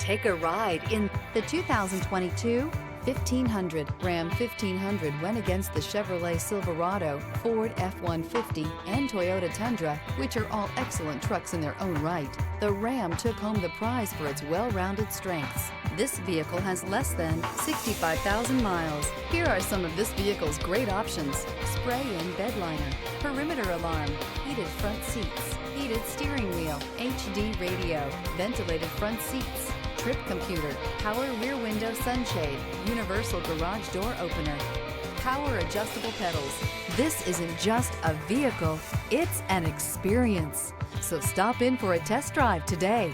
Take a ride in the 2022 1500. Ram 1500 went against the Chevrolet Silverado, Ford F-150, and Toyota Tundra, which are all excellent trucks in their own right. The Ram took home the prize for its well-rounded strengths. This vehicle has less than 65,000 miles. Here are some of this vehicle's great options: spray-in bed liner, perimeter alarm, heated front seats, heated steering wheel, HD radio, ventilated front seats, trip computer, power rear window sunshade, universal garage door opener, power adjustable pedals. This isn't just a vehicle, it's an experience. So stop in for a test drive today.